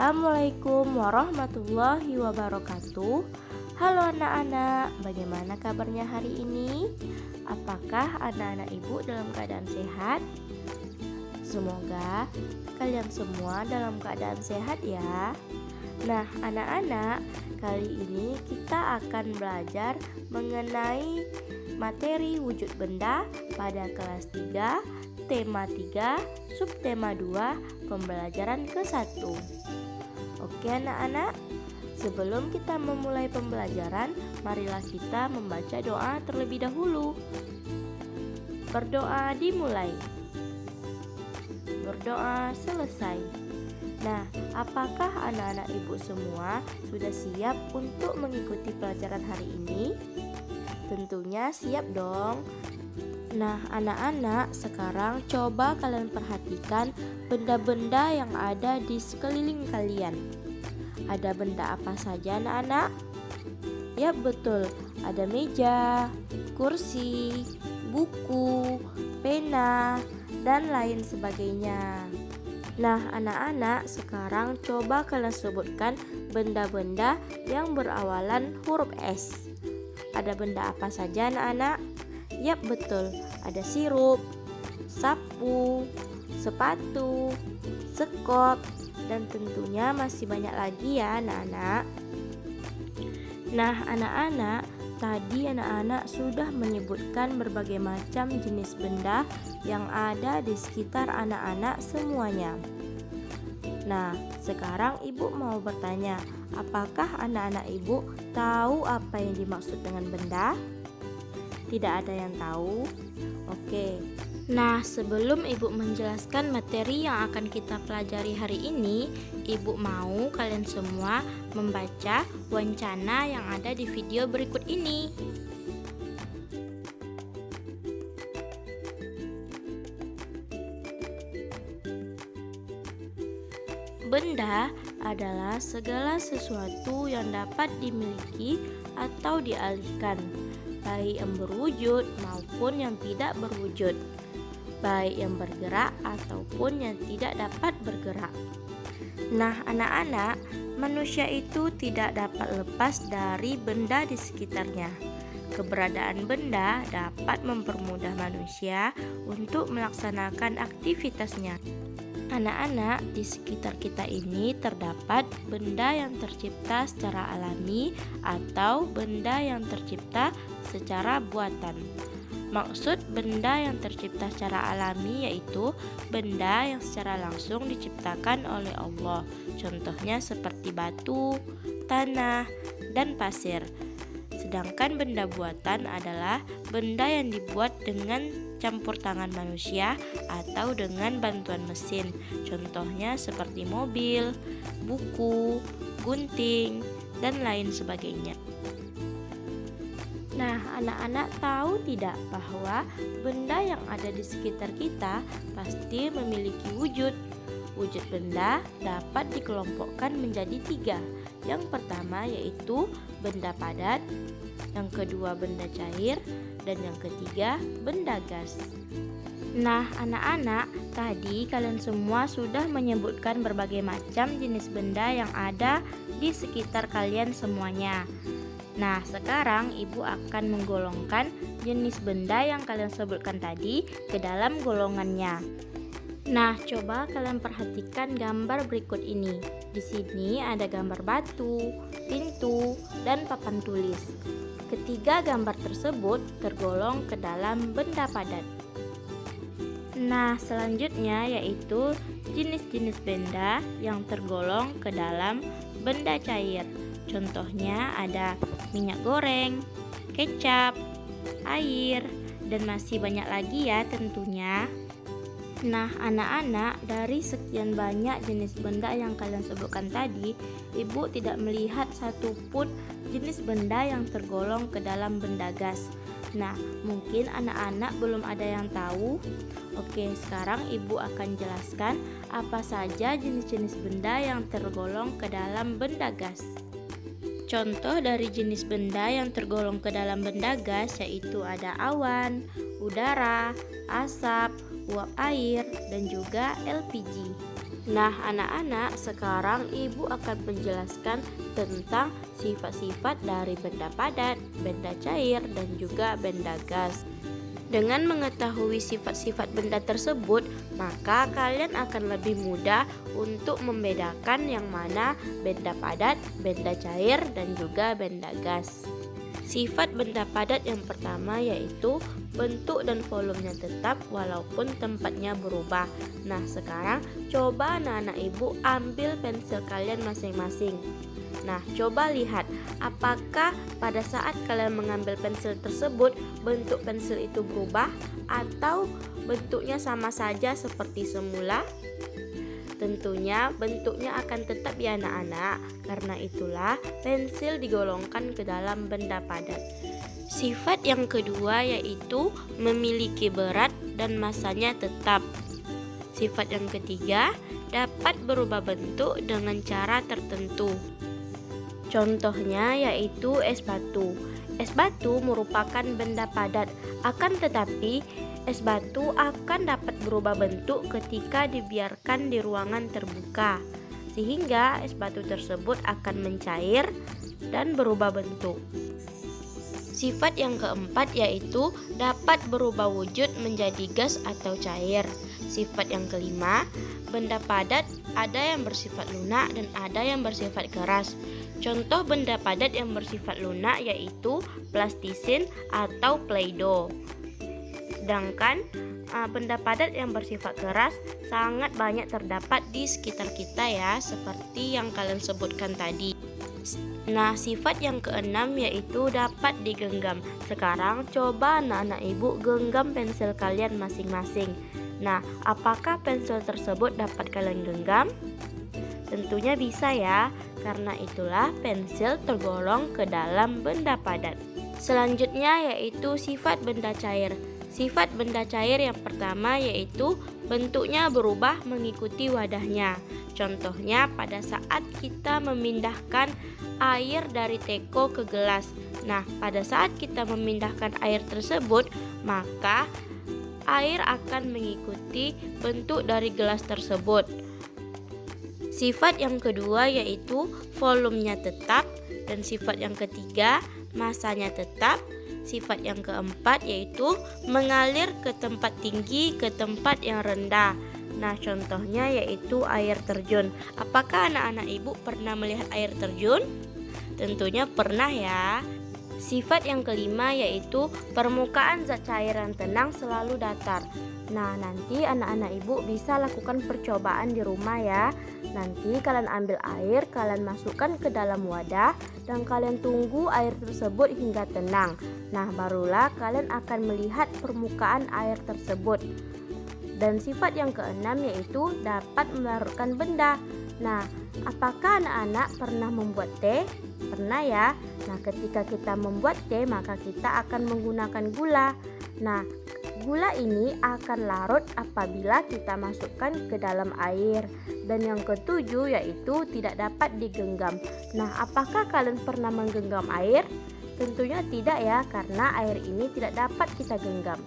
Assalamualaikum warahmatullahi wabarakatuh. Halo anak-anak, bagaimana kabarnya hari ini? Apakah anak-anak ibu dalam keadaan sehat? Semoga kalian semua dalam keadaan sehat ya. Nah anak-anak, kali ini kita akan belajar mengenai materi wujud benda pada kelas 3, tema 3, subtema 2, pembelajaran ke-1. Oke anak-anak, sebelum kita memulai pembelajaran, marilah kita membaca doa terlebih dahulu. Berdoa dimulai. Berdoa selesai. Nah, apakah anak-anak ibu semua sudah siap untuk mengikuti pelajaran hari ini? Tentunya siap dong. Nah anak-anak, sekarang coba kalian perhatikan benda-benda yang ada di sekeliling kalian. Ada benda apa saja anak-anak? Ya betul, ada meja, kursi, buku, pena, dan lain sebagainya. Nah anak-anak, sekarang coba kalian sebutkan benda-benda yang berawalan huruf S. Ada benda apa saja anak-anak? Yap betul, ada sirup, sapu, sepatu, sekop, dan tentunya masih banyak lagi ya anak-anak. Nah anak-anak, tadi anak-anak sudah menyebutkan berbagai macam jenis benda yang ada di sekitar anak-anak semuanya. Nah sekarang ibu mau bertanya, apakah anak-anak ibu tahu apa yang dimaksud dengan benda? Tidak ada yang tahu? Oke. Nah, sebelum ibu menjelaskan materi yang akan kita pelajari hari ini, ibu mau kalian semua membaca wancana yang ada di video berikut ini. Benda adalah segala sesuatu yang dapat dimiliki atau dialihkan, baik yang berwujud maupun yang tidak berwujud, baik yang bergerak ataupun yang tidak dapat bergerak. Nah anak-anak, manusia itu tidak dapat lepas dari benda di sekitarnya. Keberadaan benda dapat mempermudah manusia untuk melaksanakan aktivitasnya. Anak-anak, di sekitar kita ini terdapat benda yang tercipta secara alami atau benda yang tercipta secara buatan. Maksud benda yang tercipta secara alami yaitu benda yang secara langsung diciptakan oleh Allah. Contohnya seperti batu, tanah, dan pasir. Sedangkan benda buatan adalah benda yang dibuat dengan campur tangan manusia atau dengan bantuan mesin. Contohnya seperti mobil, buku, gunting, dan lain sebagainya. Nah, anak-anak tahu tidak bahwa benda yang ada di sekitar kita pasti memiliki wujud. Wujud benda dapat dikelompokkan menjadi 3. Yang pertama yaitu benda padat, yang kedua benda cair, dan yang ketiga benda gas. Nah anak-anak, tadi kalian semua sudah menyebutkan berbagai macam jenis benda yang ada di sekitar kalian semuanya. Nah sekarang ibu akan menggolongkan jenis benda yang kalian sebutkan tadi ke dalam golongannya. Nah coba kalian perhatikan gambar berikut ini. Di sini ada gambar batu, pintu, dan papan tulis. Ketiga gambar tersebut tergolong ke dalam benda padat. Nah selanjutnya yaitu jenis-jenis benda yang tergolong ke dalam benda cair. Contohnya ada minyak goreng, kecap, air, dan masih banyak lagi ya tentunya. Nah anak-anak, dari sekian banyak jenis benda yang kalian sebutkan tadi, ibu tidak melihat satupun jenis benda yang tergolong ke dalam benda gas. Nah mungkin anak-anak belum ada yang tahu. Oke, sekarang ibu akan jelaskan apa saja jenis-jenis benda yang tergolong ke dalam benda gas. Contoh dari jenis benda yang tergolong ke dalam benda gas yaitu ada awan, udara, asap, uap air, dan juga LPG. Nah, anak-anak, sekarang ibu akan menjelaskan tentang sifat-sifat dari benda padat, benda cair, dan juga benda gas. Dengan mengetahui sifat-sifat benda tersebut, maka kalian akan lebih mudah untuk membedakan yang mana benda padat, benda cair, dan juga benda gas. Sifat benda padat yang pertama yaitu bentuk dan volumenya tetap walaupun tempatnya berubah. Nah, sekarang coba anak-anak ibu ambil pensil kalian masing-masing. Nah, coba lihat apakah pada saat kalian mengambil pensil tersebut bentuk pensil itu berubah atau bentuknya sama saja seperti semula? Tentunya bentuknya akan tetap ya anak-anak, karena itulah pensil digolongkan ke dalam benda padat. Sifat yang kedua yaitu memiliki berat dan masanya tetap. Sifat yang ketiga dapat berubah bentuk dengan cara tertentu. Contohnya yaitu es batu. Es batu merupakan benda padat, akan tetapi es batu akan dapat berubah bentuk ketika dibiarkan di ruangan terbuka, sehingga es batu tersebut akan mencair dan berubah bentuk. Sifat yang keempat yaitu dapat berubah wujud menjadi gas atau cair. Sifat yang kelima, benda padat ada yang bersifat lunak dan ada yang bersifat keras. Contoh benda padat yang bersifat lunak yaitu plastisin atau play-doh. Sedangkan benda padat yang bersifat keras sangat banyak terdapat di sekitar kita ya, seperti yang kalian sebutkan tadi. Nah, sifat yang keenam yaitu dapat digenggam. Sekarang coba anak-anak ibu genggam pensil kalian masing-masing. Nah, apakah pensil tersebut dapat kalian genggam? Tentunya bisa ya, karena itulah pensil tergolong ke dalam benda padat. Selanjutnya yaitu sifat benda cair. Sifat benda cair yang pertama yaitu bentuknya berubah mengikuti wadahnya. Contohnya pada saat kita memindahkan air dari teko ke gelas. Nah, pada saat kita memindahkan air tersebut, maka air akan mengikuti bentuk dari gelas tersebut. Sifat yang kedua yaitu volumenya tetap, dan sifat yang ketiga masanya tetap. Sifat yang keempat yaitu mengalir ke tempat tinggi ke tempat yang rendah. Nah, contohnya yaitu air terjun. Apakah anak-anak ibu pernah melihat air terjun? Tentunya pernah ya. Sifat yang kelima yaitu permukaan zat cair yang tenang selalu datar. Nah, nanti anak-anak ibu bisa lakukan percobaan di rumah ya. Nanti kalian ambil air, kalian masukkan ke dalam wadah, dan kalian tunggu air tersebut hingga tenang. Nah, barulah kalian akan melihat permukaan air tersebut. Dan sifat yang keenam yaitu dapat melarutkan benda. Nah, apakah anak-anak pernah membuat teh? Pernah ya. Nah, ketika kita membuat teh, maka kita akan menggunakan gula. Nah, gula ini akan larut apabila kita masukkan ke dalam air. Dan yang ketujuh yaitu tidak dapat digenggam. Nah, apakah kalian pernah menggenggam air? Tentunya tidak ya, karena air ini tidak dapat kita genggam.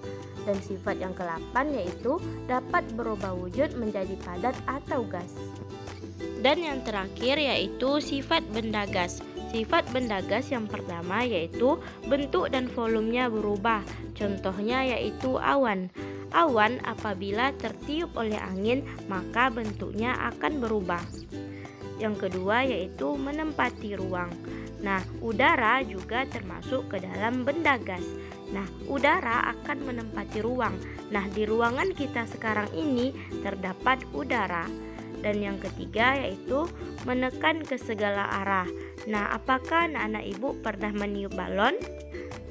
Dan sifat yang ke-8 yaitu dapat berubah wujud menjadi padat atau gas. Dan yang terakhir yaitu sifat benda gas. Sifat benda gas yang pertama yaitu bentuk dan volumenya berubah. Contohnya yaitu awan. Awan apabila tertiup oleh angin maka bentuknya akan berubah. Yang kedua yaitu menempati ruang. Nah, udara juga termasuk ke dalam benda gas. Nah, udara akan menempati ruang. Nah, di ruangan kita sekarang ini terdapat udara. Dan yang ketiga yaitu menekan ke segala arah. Nah, apakah anak-anak ibu pernah meniup balon?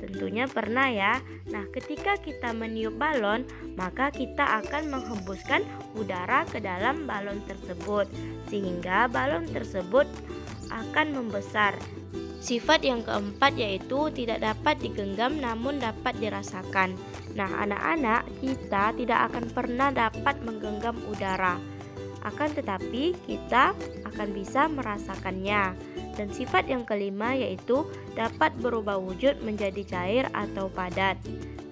Tentunya pernah ya. Nah, ketika kita meniup balon, maka kita akan menghembuskan udara ke dalam balon tersebut, sehingga balon tersebut akan membesar. Sifat yang keempat yaitu tidak dapat digenggam namun dapat dirasakan. Nah, anak-anak, kita tidak akan pernah dapat menggenggam udara. Akan tetapi kita akan bisa merasakannya. Dan sifat yang kelima yaitu dapat berubah wujud menjadi cair atau padat.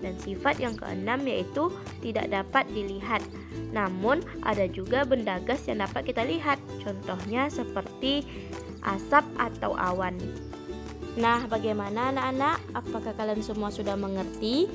Dan sifat yang keenam yaitu tidak dapat dilihat. Namun ada juga benda gas yang dapat kita lihat. Contohnya seperti asap atau awan. Nah, bagaimana anak-anak? Apakah kalian semua sudah mengerti?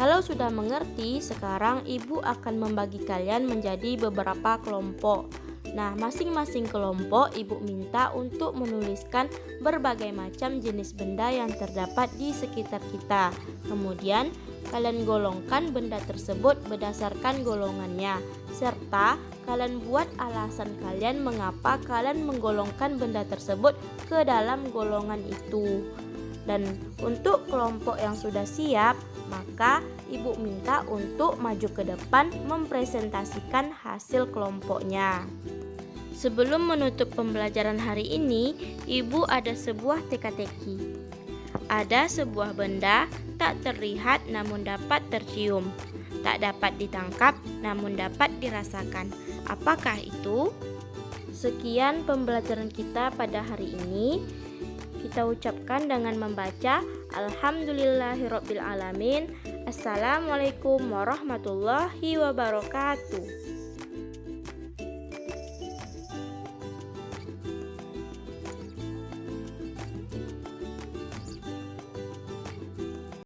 Kalau sudah mengerti, sekarang ibu akan membagi kalian menjadi beberapa kelompok. Nah, masing-masing kelompok ibu minta untuk menuliskan berbagai macam jenis benda yang terdapat di sekitar kita. Kemudian, kalian golongkan benda tersebut berdasarkan golongannya, serta kalian buat alasan kalian mengapa kalian menggolongkan benda tersebut ke dalam golongan itu. Dan untuk kelompok yang sudah siap, maka ibu minta untuk maju ke depan mempresentasikan hasil kelompoknya. Sebelum menutup pembelajaran hari ini, ibu ada sebuah teka-teki. Ada sebuah benda tak terlihat namun dapat tercium, tak dapat ditangkap namun dapat dirasakan. Apakah itu? Sekian pembelajaran kita pada hari ini. Kita ucapkan dengan membaca Alhamdulillahirobbilalamin. Assalamualaikum warahmatullahi wabarakatuh.